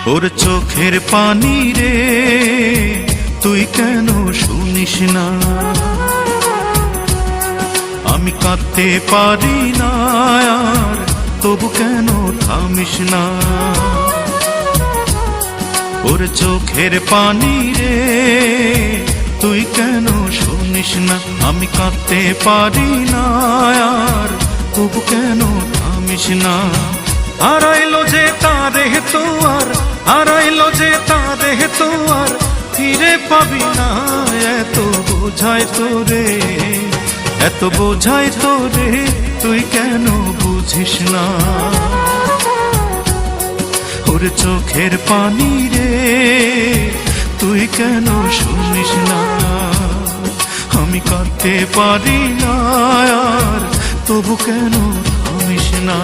ওর চোখের পানি রে তুই কেন শুনিস না, আমি কাঁদতে পারি না আর তবু কেন থামিস না। ওর চোখের পানি রে তুই কেন শুনিস না, আমি কাঁদতে পারি না আর তবু কেন থামিস না। হারাইলো যে তারে তোয়ার, হারাইলো যে তারে তোয়ার ফিরে পাবি না। এত বোঝায় তোরে, এত বোঝায় তোরে, তুই কেন বুঝিস না। ওর চোখের পানি রে তুই কেন শুনিস না, আমি কাঁদতে পারি না আর তবু কেন থামিস না।